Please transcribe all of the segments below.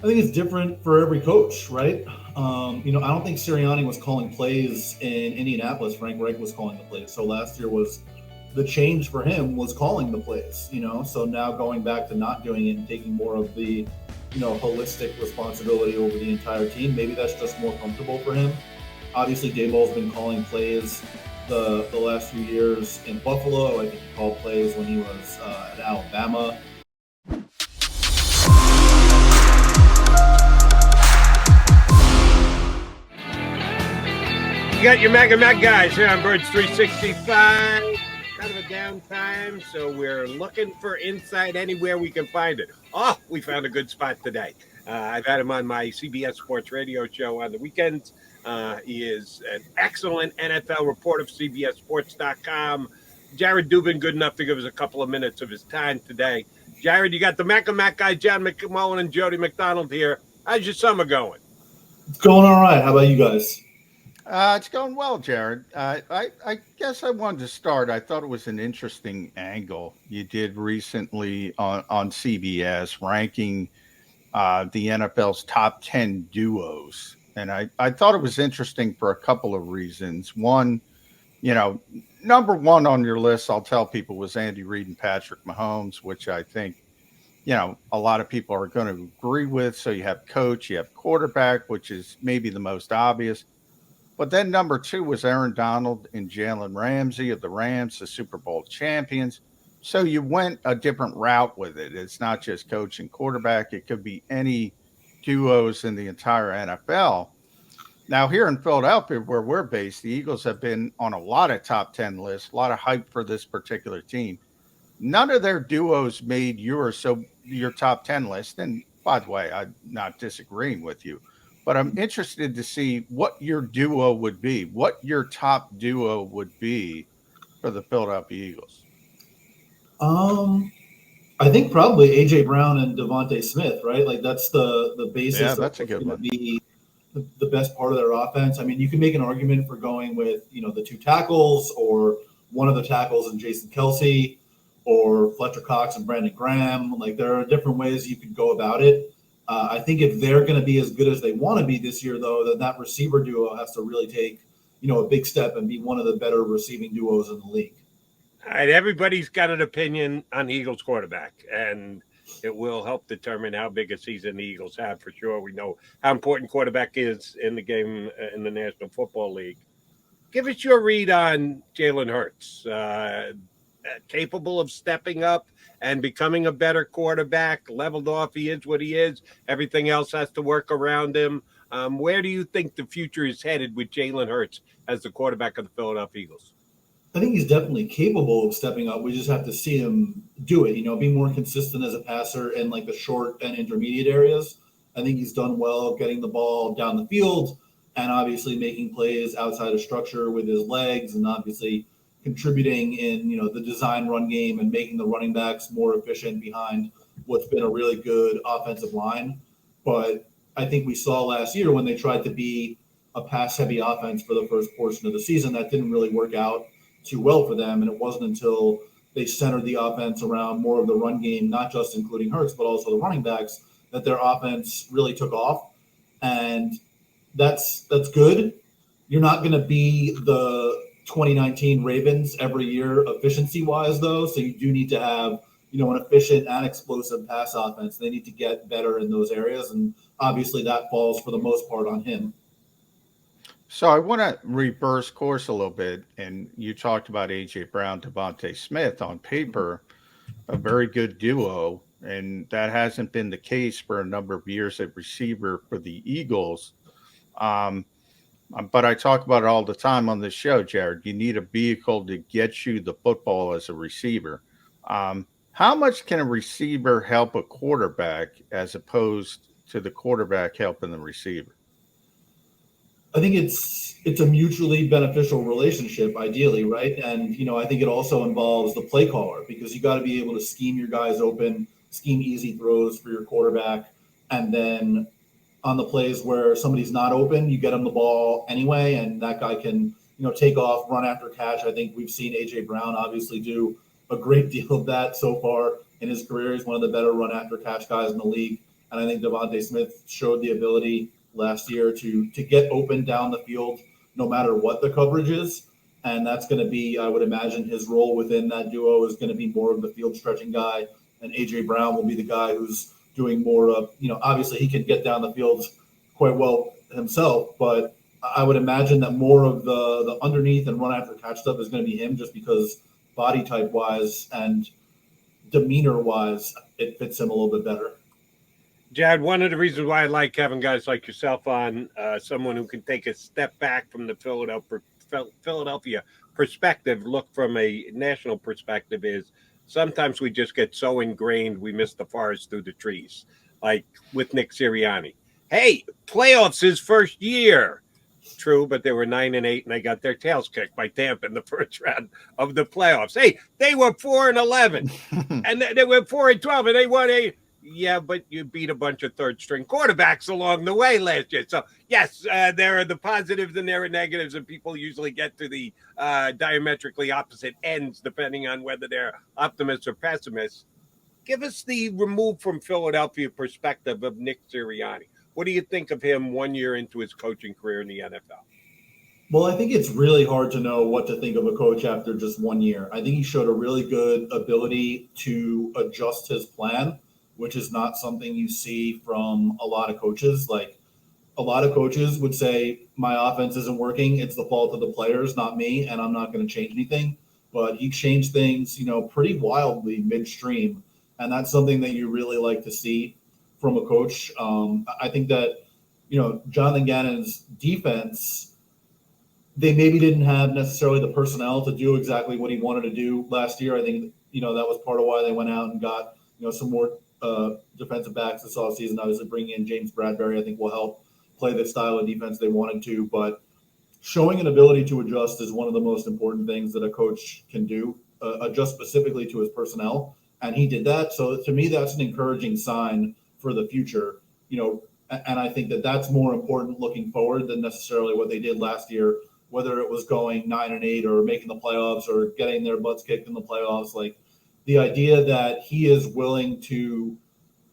I think it's different for every coach, right? I don't think Sirianni was calling plays in Indianapolis. Frank Reich was calling the plays. So last year was the change for him was calling the plays. So now going back to not doing it and taking more of the holistic responsibility over the entire team. Maybe that's just more comfortable for him. Obviously, Dayball's been calling plays the last few years in Buffalo. I think he called plays when he was at Alabama. You got your Mega Mag guys here on Birds 365. Kind of a downtime, so we're looking for insight anywhere we can find it. Oh, we found a good spot today. I've had him on my CBS Sports Radio show on the weekends. He is an excellent NFL reporter of CBSSports.com. Jared Dubin, good enough to give us a couple of minutes of his time today. Jared, you got the Mega Mag guy, John McMullen and Jody McDonald here. How's your summer going? It's going all right. How about you guys? It's going well, Jared. I guess I wanted to start. I thought it was an interesting angle you did recently on CBS, ranking the NFL's top 10 duos. And I thought it was interesting for a couple of reasons. One, number one on your list, I'll tell people, was Andy Reid and Patrick Mahomes, which I think, a lot of people are going to agree with. So you have coach, you have quarterback, which is maybe the most obvious. But then number two was Aaron Donald and Jalen Ramsey of the Rams, the Super Bowl champions. So you went a different route with it. It's not just coach and quarterback. It could be any duos in the entire NFL. Now, here in Philadelphia, where we're based, the Eagles have been on a lot of top 10 lists, a lot of hype for this particular team. None of their duos made your top 10 list. And by the way, I'm not disagreeing with you. But I'm interested to see what your duo would be, what your top duo would be for the Philadelphia Eagles. I think probably AJ Brown and Devontae Smith, right? Like that's the basis. Yeah, that's of a good one. Be the best part of their offense. I mean, you can make an argument for going with the two tackles or one of the tackles and Jason Kelsey or Fletcher Cox and Brandon Graham. Like there are different ways you could go about it. I think if they're going to be as good as they want to be this year, though, then that receiver duo has to really take, a big step and be one of the better receiving duos in the league. All right, everybody's got an opinion on the Eagles quarterback, and it will help determine how big a season the Eagles have for sure. We know how important quarterback is in the game in the National Football League. Give us your read on Jalen Hurts. Capable of stepping up and becoming a better quarterback, leveled off, he is what he is. Everything else has to work around him. Where do you think the future is headed with Jalen Hurts as the quarterback of the Philadelphia Eagles? I think he's definitely capable of stepping up. We just have to see him do it, be more consistent as a passer in like the short and intermediate areas. I think he's done well getting the ball down the field and obviously making plays outside of structure with his legs and obviously contributing in the design run game and making the running backs more efficient behind what's been a really good offensive line. But I think we saw last year when they tried to be a pass heavy offense for the first portion of the season, that didn't really work out too well for them. And it wasn't until they centered the offense around more of the run game, not just including Hurts, but also the running backs, that their offense really took off. And that's good. You're not going to be the 2019 Ravens every year efficiency wise though. So you do need to have, an efficient and explosive pass offense. They need to get better in those areas. And obviously that falls for the most part on him. So I want to reverse course a little bit. And you talked about AJ Brown, Devontae Smith. On paper, a very good duo. And that hasn't been the case for a number of years at receiver for the Eagles. But I talk about it all the time on this show, Jared. You need a vehicle to get you the football as a receiver. How much can a receiver help a quarterback as opposed to the quarterback helping the receiver? I think it's a mutually beneficial relationship, ideally, right? And I think it also involves the play caller because you got to be able to scheme your guys open, scheme easy throws for your quarterback, and then on the plays where somebody's not open, you get them the ball anyway, and that guy can, take off, run after catch. I think we've seen AJ Brown obviously do a great deal of that so far in his career. He's one of the better run after catch guys in the league. And I think Devontae Smith showed the ability last year to get open down the field no matter what the coverage is. And that's going to be, I would imagine, his role within that duo is going to be more of the field stretching guy. And A.J. Brown will be the guy who's doing more of, obviously he can get down the field quite well himself, but I would imagine that more of the underneath and run after catch stuff is going to be him, just because body type wise and demeanor wise, it fits him a little bit better. Jad, one of the reasons why I like having guys like yourself on, someone who can take a step back from the Philadelphia perspective, look from a national perspective, is sometimes we just get so ingrained we miss the forest through the trees, like with Nick Sirianni. Hey, playoffs his first year. True, but they were 9-8 and they got their tails kicked by Tampa in the first round of the playoffs. Hey, they were 4-11 and they were 4-12 and they won a. Yeah, but you beat a bunch of third string quarterbacks along the way last year. So yes, there are the positives and there are negatives, and people usually get to the diametrically opposite ends depending on whether they're optimists or pessimists. Give us the removed from Philadelphia perspective of Nick Sirianni. What do you think of him 1 year into his coaching career in the NFL? Well, I think it's really hard to know what to think of a coach after just 1 year. I think he showed a really good ability to adjust his plan, which is not something you see from a lot of coaches. Like, a lot of coaches would say, my offense isn't working. It's the fault of the players, not me, and I'm not going to change anything. But he changed things, pretty wildly midstream. And that's something that you really like to see from a coach. I think that, Jonathan Gannon's defense, they maybe didn't have necessarily the personnel to do exactly what he wanted to do last year. I think, that was part of why they went out and got, some more defensive backs this offseason. Obviously, bringing in James Bradbury, I think, will help play the style of defense they wanted to. But showing an ability to adjust is one of the most important things that a coach can do, adjust specifically to his personnel. And he did that. So to me, that's an encouraging sign for the future, and I think that that's more important looking forward than necessarily what they did last year, whether it was going 9-8 or making the playoffs or getting their butts kicked in the playoffs. Like, the idea that he is willing to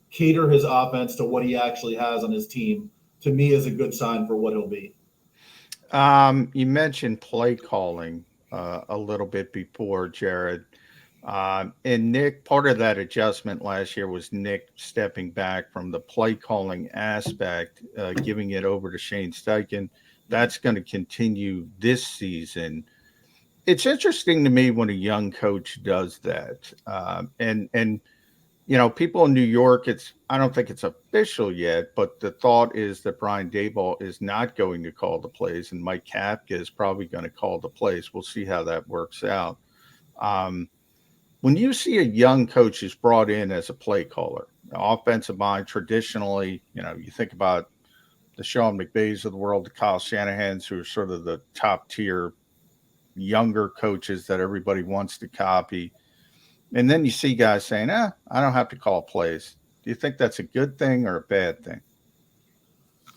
cater his offense to what he actually has on his team, to me, is a good sign for what he'll be. You mentioned play calling a little bit before, Jared. And Nick, part of that adjustment last year was Nick stepping back from the play calling aspect, giving it over to Shane Steichen. That's going to continue this season. It's interesting to me when a young coach does that. And people in New York, I don't think it's official yet, but the thought is that Brian Daboll is not going to call the plays and Mike Kafka is probably going to call the plays. We'll see how that works out. When you see a young coach is brought in as a play caller, offensive mind, traditionally, you think about the Sean McVays of the world, the Kyle Shanahans, who are sort of the top tier younger coaches that everybody wants to copy. And then you see guys saying, I don't have to call plays. Do you think that's a good thing or a bad thing?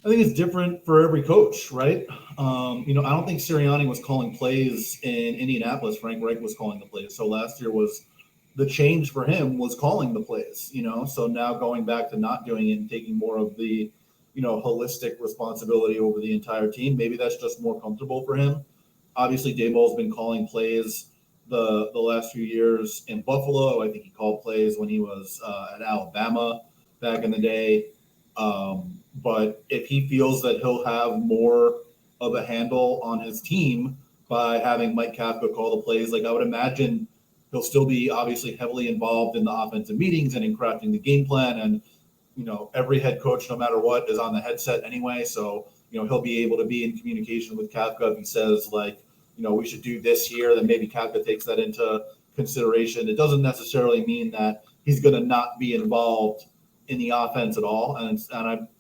I think it's different for every coach, right? I don't think Sirianni was calling plays in Indianapolis. Frank Reich was calling the plays. So last year was the change for him was calling the plays, So now going back to not doing it and taking more of the, holistic responsibility over the entire team, maybe that's just more comfortable for him. Obviously, Daboll's been calling plays the last few years in Buffalo. I think he called plays when he was at Alabama back in the day. But if he feels that he'll have more of a handle on his team by having Mike Kafka call the plays, like, I would imagine he'll still be obviously heavily involved in the offensive meetings and in crafting the game plan. And, every head coach, no matter what, is on the headset anyway. So, he'll be able to be in communication with Kafka if he says, like, we should do this here, then maybe Kafka takes that into consideration. It doesn't necessarily mean that he's going to not be involved in the offense at all. And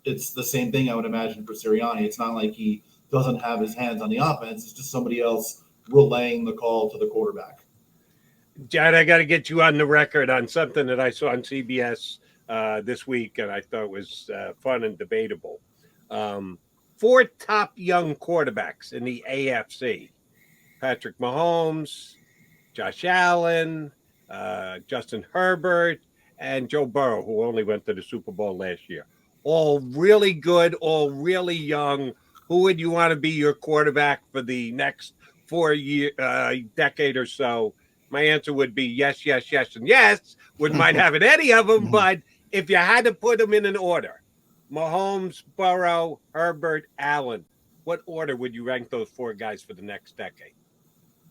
it's the same thing I would imagine for Sirianni. It's not like he doesn't have his hands on the offense. It's just somebody else relaying the call to the quarterback. Jad, I got to get you on the record on something that I saw on CBS this week, and I thought was fun and debatable. 4 top young quarterbacks in the AFC: Patrick Mahomes, Josh Allen, Justin Herbert, and Joe Burrow, who only went to the Super Bowl last year. All really good, all really young. Who would you want to be your quarterback for the next 4-year decade or so? My answer would be yes, yes, yes, and yes. Wouldn't mind having any of them, but if you had to put them in an order, Mahomes, Burrow, Herbert, Allen, what order would you rank those 4 guys for the next decade?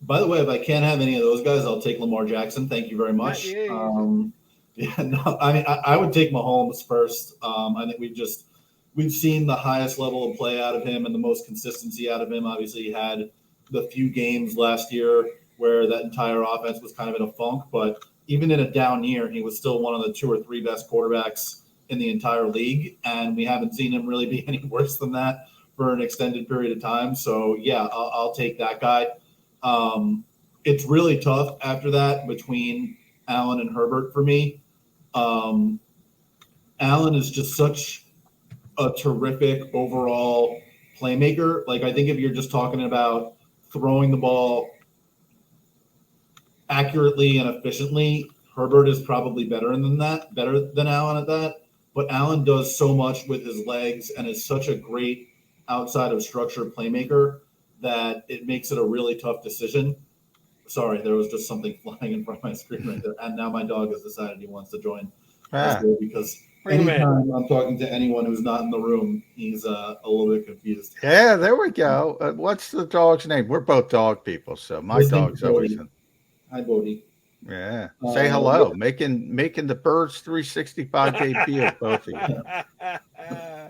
By the way, if I can't have any of those guys, I'll take Lamar Jackson. Thank you very much. Yeah, I mean, I would take Mahomes first. I think we've seen the highest level of play out of him and the most consistency out of him. Obviously, he had the few games last year where that entire offense was kind of in a funk, but even in a down year, he was still one of the 2 or 3 best quarterbacks in the entire league, and we haven't seen him really be any worse than that for an extended period of time. So, yeah, I'll take that guy. It's really tough after that between Allen and Herbert for me. Allen is just such a terrific overall playmaker. Like, I think if you're just talking about throwing the ball accurately and efficiently, Herbert is probably better than Allen at that. But Allen does so much with his legs and is such a great outside of structure playmaker that it makes it a really tough decision. Sorry, there was just something flying in front of my screen right there. And now my dog has decided he wants to join as well, because anytime I'm talking to anyone who's not in the room, he's a little bit confused. Yeah, there we go. What's the dog's name? We're both dog people, so my dog's always in. Hi, Bodie. Yeah. Say hello. Making the Birds 365 debut, both of you.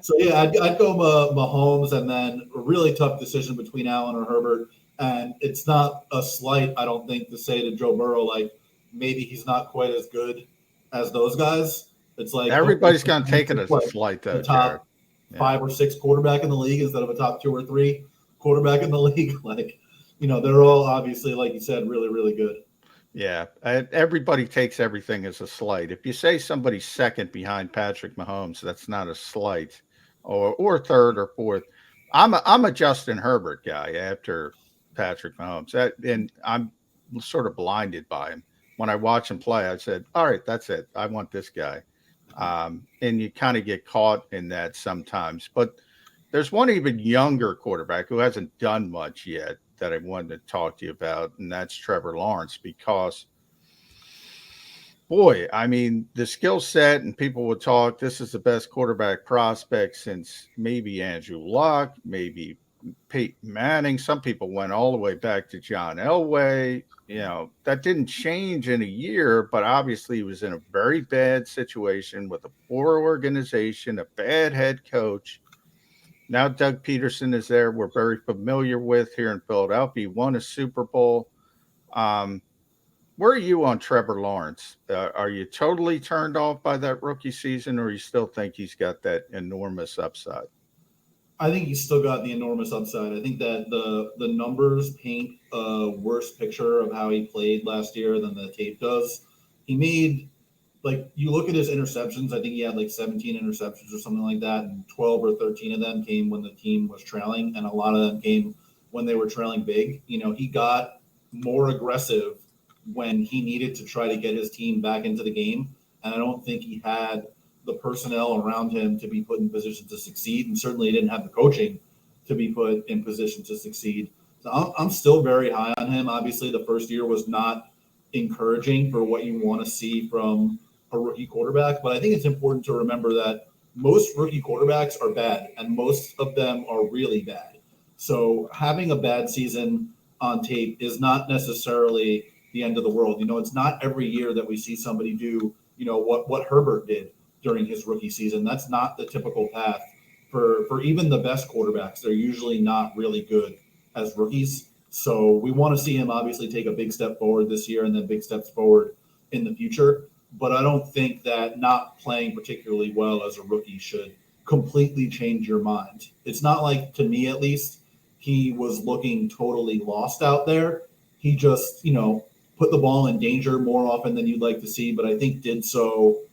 So, yeah, I'd go Mahomes, and then a really tough decision between Allen or Herbert. And it's not a slight, I don't think, to say to Joe Burrow, like, maybe he's not quite as good as those guys. It's like everybody's going to take it as a slight, though. The top 5 or 6 quarterback in the league instead of a top 2 or 3 quarterback in the league. Like, they're all obviously, like you said, really, really good. Yeah, everybody takes everything as a slight. If you say somebody's second behind Patrick Mahomes, that's not a slight, or third or fourth. I'm a Justin Herbert guy after Patrick Mahomes, and I'm sort of blinded by him. When I watch him play, I said, "All right, that's it. I want this guy." And you kind of get caught in that sometimes. But there's one even younger quarterback who hasn't done much yet that I wanted to talk to you about, and that's Trevor Lawrence, because, boy, I mean, the skill set, and people would talk, this is the best quarterback prospect since maybe Andrew Luck, maybe Peyton Manning. Some people went all the way back to John Elway. That didn't change in a year, but obviously he was in a very bad situation with a poor organization, a bad head coach. Now Doug Peterson is there. We're very familiar with here in Philadelphia. He won a Super Bowl. Where are you on Trevor Lawrence? Are you totally turned off by that rookie season, or you still think he's got that enormous upside? I think he's still got the enormous upside. I think that the numbers paint a worse picture of how he played last year than the tape does. He made, like, you look at his interceptions, I think he had like 17 interceptions or something like that, and 12 or 13 of them came when the team was trailing, and a lot of them came when they were trailing big. He got more aggressive when he needed to try to get his team back into the game, and I don't think he had the personnel around him to be put in position to succeed, and certainly he didn't have the coaching to be put in position to succeed. So I'm still very high on him. Obviously, the first year was not encouraging for what you want to see from a rookie quarterback, but I think it's important to remember that most rookie quarterbacks are bad, and most of them are really bad. So having a bad season on tape is not necessarily the end of the world. It's not every year that we see somebody do, what Herbert did during his rookie season. That's not the typical path for even the best quarterbacks. They're usually not really good as rookies. So we want to see him obviously take a big step forward this year and then big steps forward in the future. But I don't think that not playing particularly well as a rookie should completely change your mind. It's not like, to me at least, he was looking totally lost out there. He just, put the ball in danger more often than you'd like to see, but I think did so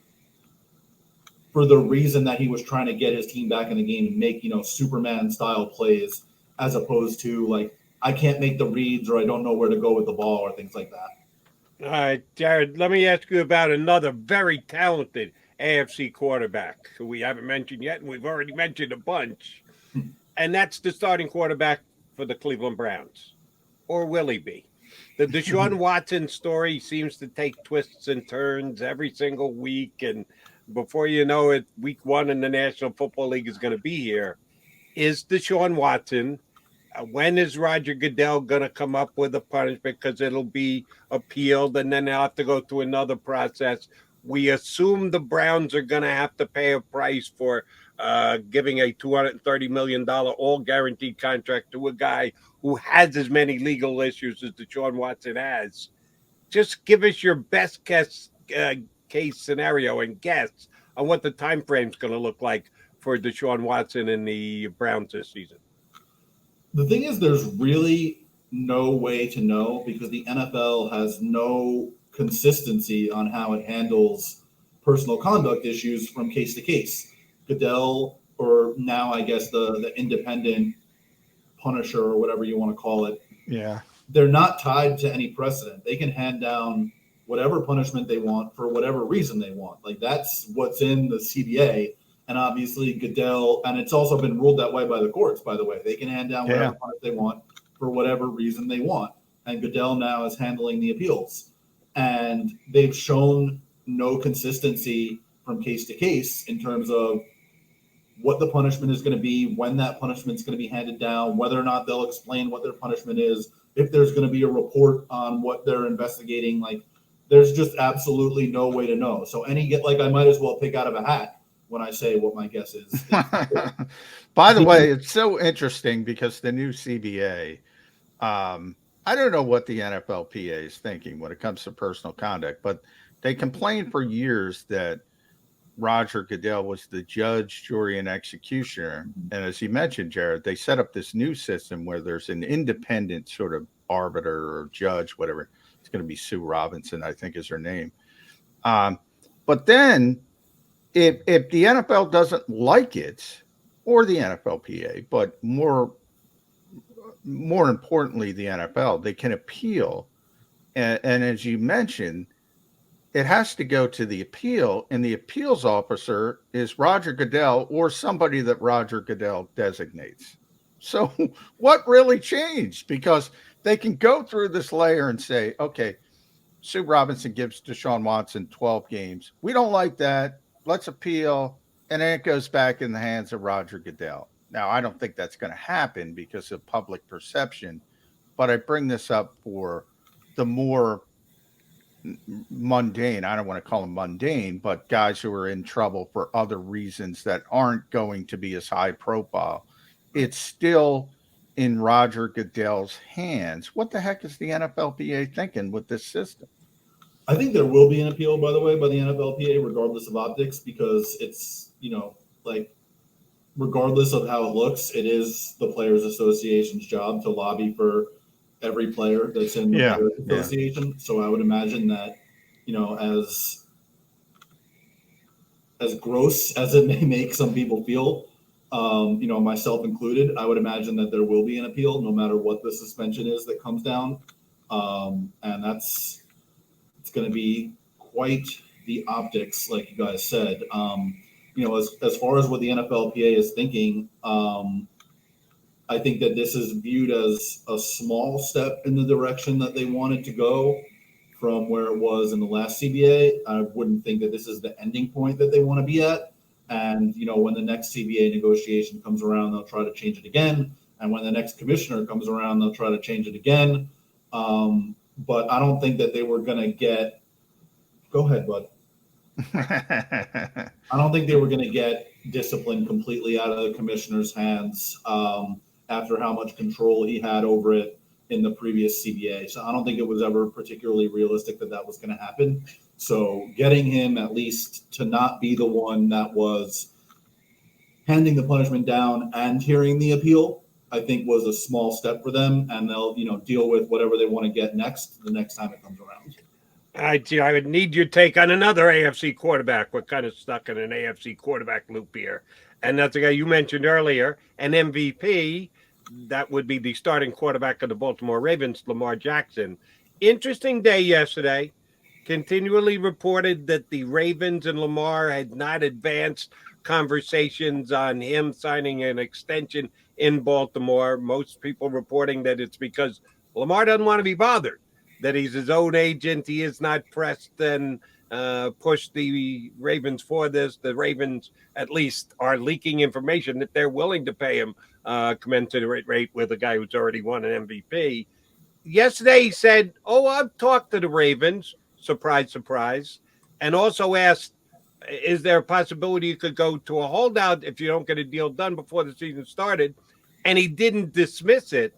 for the reason that he was trying to get his team back in the game and make, Superman style plays, as opposed to like, I can't make the reads or I don't know where to go with the ball or things like that. All right, Jared, let me ask you about another very talented AFC quarterback who we haven't mentioned yet, and we've already mentioned a bunch. And that's the starting quarterback for the Cleveland Browns. Or will he be? The Deshaun Watson story seems to take twists and turns every single week. And before you know it, week one in the National Football League is going to be here. Is Deshaun Watson? When is Roger Goodell going to come up with a punishment? Because it'll be appealed and then they'll have to go through another process. We assume the Browns are going to have to pay a price for giving a $230 million all guaranteed contract to a guy who has as many legal issues as Deshaun Watson has. Just give us your best case scenario and guess on what the time frame is going to look like for Deshaun Watson and the Browns this season. The thing is, there's really no way to know because the NFL has no consistency on how it handles personal conduct issues from case to case. Goodell, or now I guess the independent punisher or whatever you want to call it, they're not tied to any precedent. They can hand down whatever punishment they want for whatever reason they want. Like that's what's in the CBA. And obviously Goodell, and it's also been ruled that way by the courts, by the way. They can hand down whatever punishment they want for whatever reason they want. And Goodell now is handling the appeals. And they've shown no consistency from case to case in terms of what the punishment is going to be, when that punishment is going to be handed down, whether or not they'll explain what their punishment is, if there's going to be a report on what they're investigating. Like, there's just absolutely no way to know. So I might as well pick out of a hat when I say what my guess is. By the way, it's so interesting because the new CBA, I don't know what the NFLPA is thinking when it comes to personal conduct, but they complained for years that Roger Goodell was the judge, jury, and executioner. And as you mentioned, Jared, they set up this new system where there's an independent sort of arbiter or judge, whatever. It's going to be Sue Robinson, I think is her name. But then if the NFL doesn't like it, or the NFLPA, but more importantly, the NFL, they can appeal. And as you mentioned, it has to go to the appeal, and the appeals officer is Roger Goodell or somebody that Roger Goodell designates. So what really changed? Because they can go through this layer and say, okay, Sue Robinson gives Deshaun Watson 12 games. We don't like that. Let's appeal. And then it goes back in the hands of Roger Goodell. Now, I don't think that's going to happen because of public perception, but I bring this up for the more mundane, I don't want to call them mundane, but guys who are in trouble for other reasons that aren't going to be as high profile. It's still in Roger Goodell's hands. What the heck is the NFLPA thinking with this system? I think there will be an appeal, by the way, by the NFLPA, regardless of optics, because it's, regardless of how it looks, it is the Players Association's job to lobby for every player that's in the Players Association. Yeah. So I would imagine that, as gross as it may make some people feel, myself included, I would imagine that there will be an appeal no matter what the suspension is that comes down. And it's going to be quite the optics, like you guys said. As far as what the NFLPA is thinking, I think that this is viewed as a small step in the direction that they wanted to go from where it was in the last CBA. I wouldn't think that this is the ending point that they want to be at. And, when the next CBA negotiation comes around, they'll try to change it again. And when the next commissioner comes around, they'll try to change it again. But I don't think that they were going to get – go ahead, bud. I don't think they were going to get discipline completely out of the commissioner's hands after how much control he had over it in the previous CBA. So I don't think it was ever particularly realistic that was going to happen. So getting him at least to not be the one that was handing the punishment down and hearing the appeal, I think was a small step for them, and they'll, deal with whatever they want to get next the next time it comes around. I would need your take on another AFC quarterback. We're kind of stuck in an AFC quarterback loop here. And that's the guy you mentioned earlier, an MVP. That would be the starting quarterback of the Baltimore Ravens, Lamar Jackson. Interesting day yesterday. Continually reported that the Ravens and Lamar had not advanced conversations on him signing an extension in Baltimore. Most people reporting that it's because Lamar doesn't want to be bothered, that he's his own agent. He is not pressed and pushed the Ravens for this. The Ravens, at least, are leaking information that they're willing to pay him commensurate rate with a guy who's already won an MVP. Yesterday he said, "Oh, I've talked to the Ravens." Surprise, surprise. And also asked, "Is there a possibility you could go to a holdout if you don't get a deal done before the season started?" And he didn't dismiss it.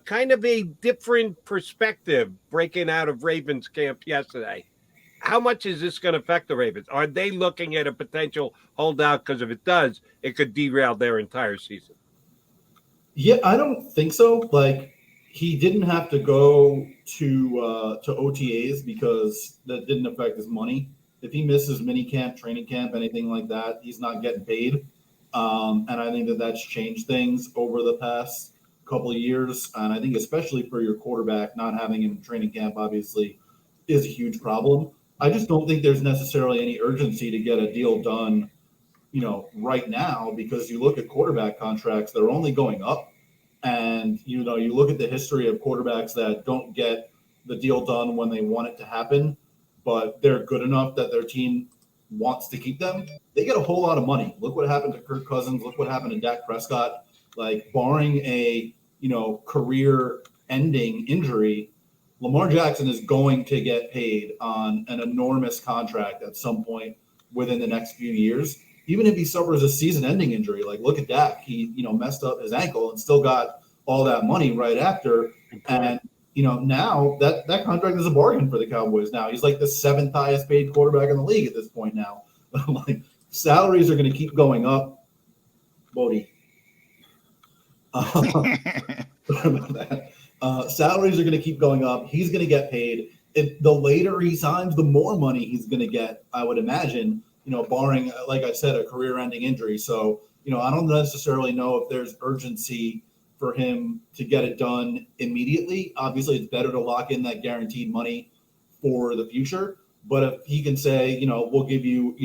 Kind of a different perspective breaking out of Ravens camp yesterday. How much is this going to affect the Ravens? Are they looking at a potential holdout? Because if it does, it could derail their entire season. Yeah, I don't think so. Like, he didn't have to go to OTAs because that didn't affect his money. If he misses mini camp, training camp, anything like that, he's not getting paid. And I think that that's changed things over the past couple of years. And I think especially for your quarterback, not having him in training camp obviously is a huge problem. I just don't think there's necessarily any urgency to get a deal done, right now, because you look at quarterback contracts, they're only going up. And, you look at the history of quarterbacks that don't get the deal done when they want it to happen, but they're good enough that their team wants to keep them. They get a whole lot of money. Look what happened to Kirk Cousins. Look what happened to Dak Prescott. Like, barring a, career ending injury, Lamar Jackson is going to get paid on an enormous contract at some point within the next few years. Even if he suffers a season-ending injury, like look at Dak, he messed up his ankle and still got all that money right after. And now that contract is a bargain for the Cowboys. Now he's like the 7th highest paid quarterback in the league at this point. Now, like, salaries are going to keep going up. Bodie. Salaries are going to keep going up. He's going to get paid. The later he signs, the more money he's going to get, I would imagine, barring, like I said, a career-ending injury. So, I don't necessarily know if there's urgency for him to get it done immediately. Obviously, it's better to lock in that guaranteed money for the future. But if he can say, we'll give you,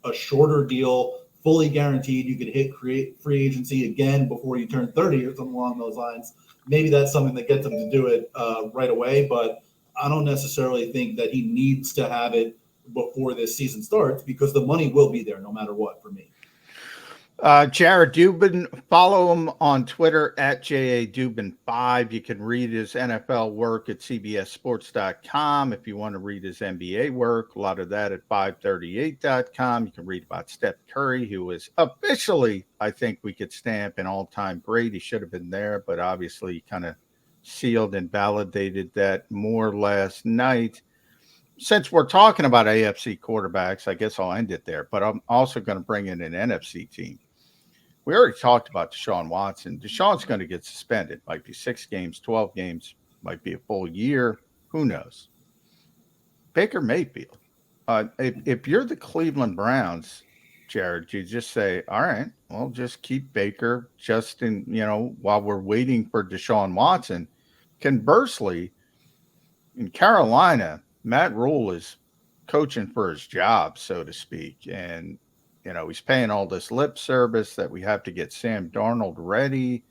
a shorter deal, fully guaranteed, you could hit free agency again before you turn 30 or something along those lines, maybe that's something that gets him to do it right away. But I don't necessarily think that he needs to have it before this season starts, because the money will be there no matter what for me. Jared Dubin, follow him on Twitter at JADubin5. You can read his NFL work at CBSSports.com. If you want to read his NBA work, a lot of that at 538.com. You can read about Steph Curry, who is officially, I think we could stamp an all-time great. He should have been there, but obviously kind of sealed and validated that more last night. Since we're talking about AFC quarterbacks, I guess I'll end it there, but I'm also going to bring in an NFC team. We already talked about Deshaun Watson. Deshaun's going to get suspended. Might be 6 games, 12 games, might be a full year. Who knows? Baker Mayfield. If you're the Cleveland Browns, Jared, you just say, all right, well, just keep Baker just in, while we're waiting for Deshaun Watson. Conversely, in Carolina, Matt Rule is coaching for his job, so to speak. And, he's paying all this lip service that we have to get Sam Darnold ready.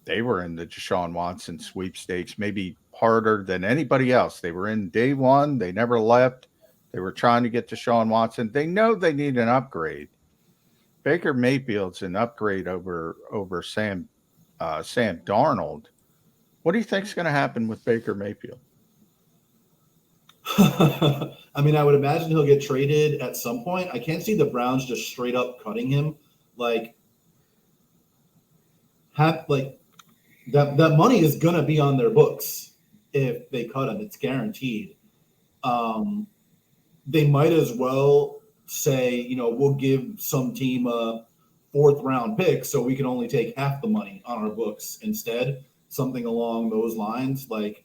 They were in the Deshaun Watson sweepstakes, maybe harder than anybody else. They were in day one. They never left. They were trying to get Deshaun Watson. They know they need an upgrade. Baker Mayfield's an upgrade over Sam Darnold. What do you think is going to happen with Baker Mayfield? I mean, I would imagine he'll get traded at some point. I can't see the Browns just straight up cutting him. Like that money is gonna be on their books if they cut him. It's guaranteed. They might as well say, we'll give some team a 4th round pick so we can only take half the money on our books instead. Something along those lines. Like,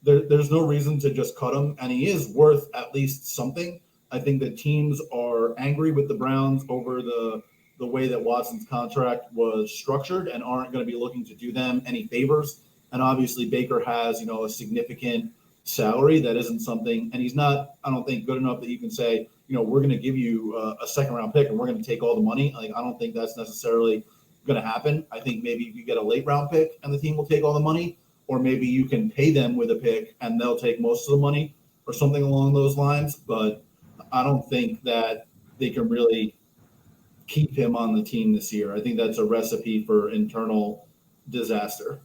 there's no reason to just cut him, and he is worth at least something. I think that teams are angry with the Browns over the way that Watson's contract was structured and aren't going to be looking to do them any favors And obviously Baker has, a significant salary. That isn't something, and he's not, I don't think, good enough that you can say, we're going to give you a second round pick and we're going to take all the money. Like, I don't think that's necessarily going to happen. I think maybe you get a late round pick and the team will take all the money, or maybe you can pay them with a pick and they'll take most of the money or something along those lines. But I don't think that they can really keep him on the team this year. I think that's a recipe for internal disaster.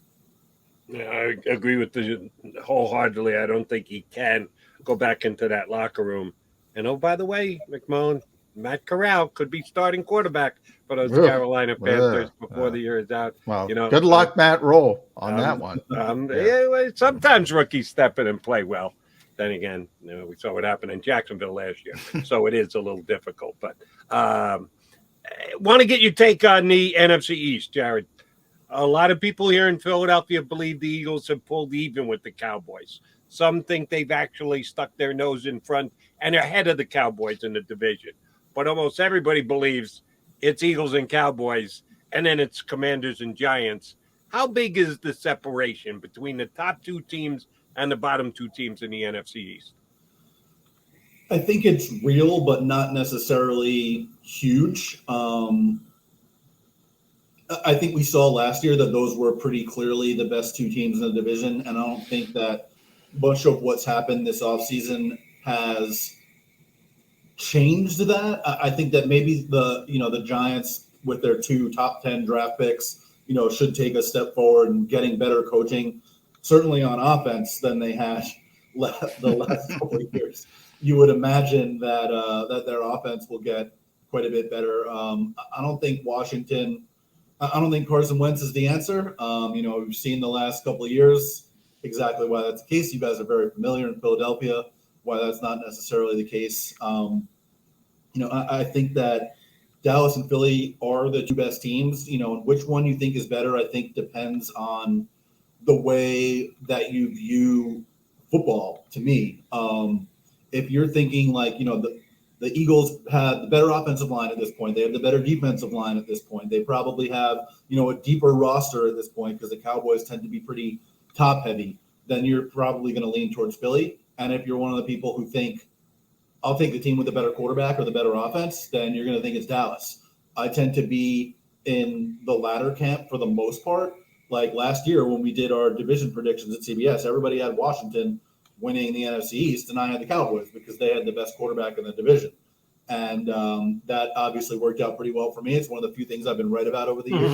Yeah, I agree with you wholeheartedly. I don't think he can go back into that locker room. And, oh, by the way, McMullen, Matt Corral could be starting quarterback for those Carolina Panthers before the year is out. Well, good luck, Matt Roll, on that one. Yeah, sometimes rookies step in and play well. Then again, we saw what happened in Jacksonville last year, so it is a little difficult. But want to get your take on the NFC East, Jared. A lot of people here in Philadelphia believe the Eagles have pulled even with the Cowboys. Some think they've actually stuck their nose in front and are ahead of the Cowboys in the division. But almost everybody believes it's Eagles and Cowboys, and then it's Commanders and Giants. How big is the separation between the top two teams and the bottom two teams in the NFC East? I think it's real, but not necessarily huge. I think we saw last year that those were pretty clearly the best two teams in the division, and I don't think that much of what's happened this offseason has changed that. I think that maybe the Giants with their 2 top 10 draft picks, should take a step forward in getting better coaching, certainly on offense, than they had the last couple of years. You would imagine that their offense will get quite a bit better. I don't think Carson Wentz is the answer. We've seen the last couple of years exactly why that's the case. You guys are very familiar in Philadelphia why that's not necessarily the case. I think that Dallas and Philly are the 2 best teams. And which one you think is better, I think depends on the way that you view football, to me. If you're thinking like, the Eagles have the better offensive line at this point. They have the better defensive line at this point. They probably have, a deeper roster at this point because the Cowboys tend to be pretty top heavy. Then you're probably going to lean towards Philly. And if you're one of the people who think, I'll take the team with the better quarterback or the better offense, then you're going to think it's Dallas. I tend to be in the latter camp for the most part. Like last year when we did our division predictions at CBS, everybody had Washington winning the NFC East, and I had the Cowboys because they had the best quarterback in the division. And that obviously worked out pretty well for me. It's one of the few things I've been right about over the years.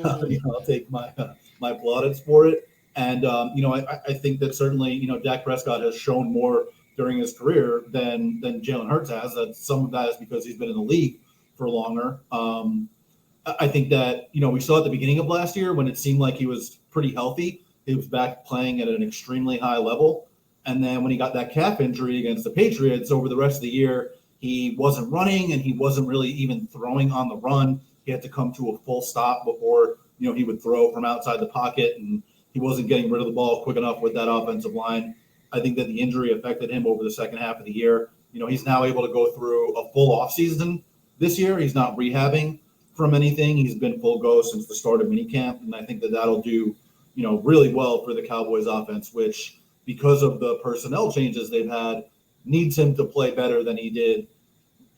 I'll take my plaudits for it. And, I think that certainly, Dak Prescott has shown more during his career than Jalen Hurts has. That some of that is because he's been in the league for longer. I think that, we saw at the beginning of last year when it seemed like he was pretty healthy. He was back playing at an extremely high level. And then when he got that calf injury against the Patriots over the rest of the year, he wasn't running and he wasn't really even throwing on the run. He had to come to a full stop before, he would throw from outside the pocket, and he wasn't getting rid of the ball quick enough with that offensive line. I think that the injury affected him over the second half of the year. He's now able to go through a full offseason this year. He's not rehabbing from anything. He's been full go since the start of minicamp, and I think that that'll do really well for the Cowboys offense, which, because of the personnel changes they've had, needs him to play better than he did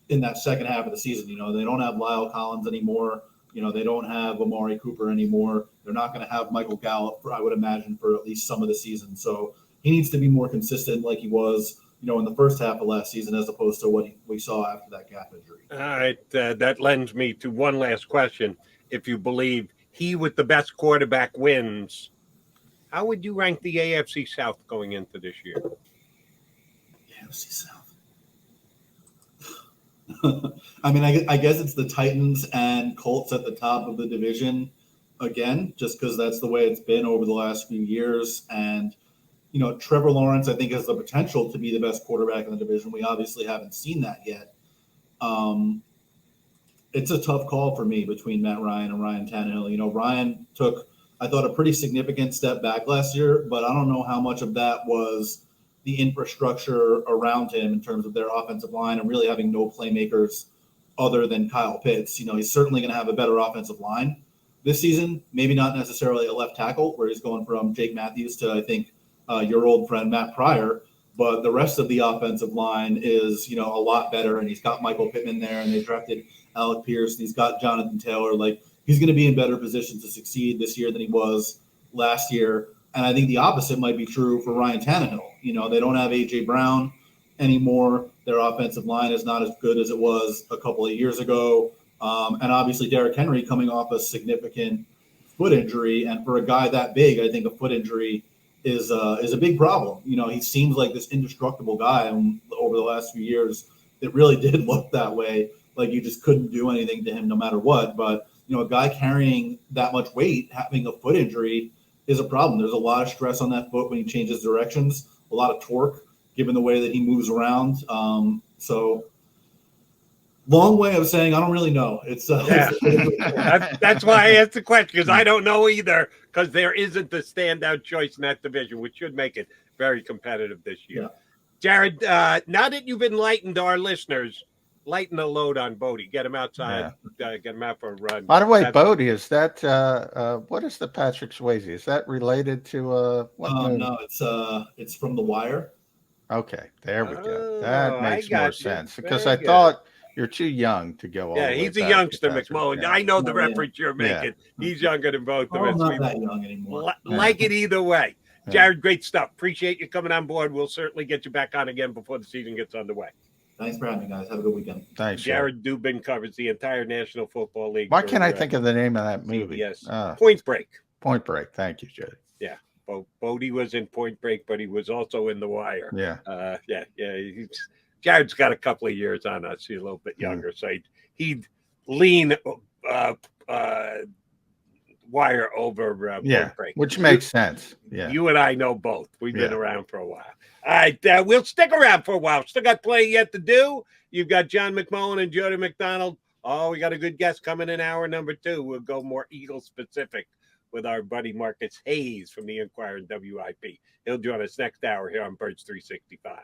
in that second half of the season. They don't have Lyle Collins anymore. They don't have Amari Cooper anymore. They're not going to have Michael Gallup, I would imagine, for at least some of the season. So he needs to be more consistent like he was, in the first half of last season, as opposed to what we saw after that calf injury. All right. That lends me to one last question. If you believe he with the best quarterback wins, how would you rank the AFC South going into this year? AFC South. I mean, I guess it's the Titans and Colts at the top of the division again, just because that's the way it's been over the last few years. And, Trevor Lawrence, I think, has the potential to be the best quarterback in the division. We obviously haven't seen that yet. It's a tough call for me between Matt Ryan and Ryan Tannehill. Ryan took, I thought, a pretty significant step back last year, but I don't know how much of that was the infrastructure around him in terms of their offensive line and really having no playmakers other than Kyle Pitts. He's certainly going to have a better offensive line this season. Maybe not necessarily a left tackle where he's going from Jake Matthews to, I think, your old friend Matt Pryor. But the rest of the offensive line is, a lot better. And he's got Michael Pittman there, and they drafted Alec Pierce. And he's got Jonathan Taylor. Like, he's going to be in better position to succeed this year than he was last year. And I think the opposite might be true for Ryan Tannehill. They don't have A.J. Brown anymore. Their offensive line is not as good as it was a couple of years ago. And obviously Derrick Henry coming off a significant foot injury. And for a guy that big, I think a foot injury is a big problem. He seems like this indestructible guy. And over the last few years, it really did look that way. Like you just couldn't do anything to him no matter what. But, a guy carrying that much weight, having a foot injury is a problem. There's a lot of stress on that foot when he changes directions, a lot of torque, given the way that he moves around. So long way of saying I don't really know. It's that's why I asked the question, because I don't know either, because there isn't the standout choice in that division, which should make it very competitive this year. Yeah. Jared, now that you've enlightened our listeners, lighten the load on Bodie. Get him outside. Get him out for a run. By the way, Bodie, is that what is the Patrick Swayze? Is that related to no, it's from The Wire. Okay, there we go. That makes more sense, because Very I thought you're too young to go. Yeah, he's a youngster, McMullen. I know the reference you're making. He's younger than both of us. I'm not that young anymore. Like it either way. Jared, great stuff. Appreciate you coming on board. We'll certainly get you back on again before the season gets underway. Thanks for having me, guys. Have a good weekend. Thanks, Jared Dubin covers the entire National Football League. Why can't I think of the name of that movie? Yes, Point Break. Point Break. Thank you, Jody. Yeah, Bodie was in Point Break, but he was also in The Wire. Yeah. Jared's got a couple of years on us. He's a little bit younger, so he'd lean Wire over Point Break, which makes sense. Yeah, you and I know both. We've been around for a while. All right, we'll stick around for a while. Still got plenty yet to do. You've got John McMullen and Jody McDonald. Oh, we got a good guest coming in hour number 2. We'll go more Eagles specific with our buddy Marcus Hayes from the Inquirer and WIP. He'll join us next hour here on Birds 365.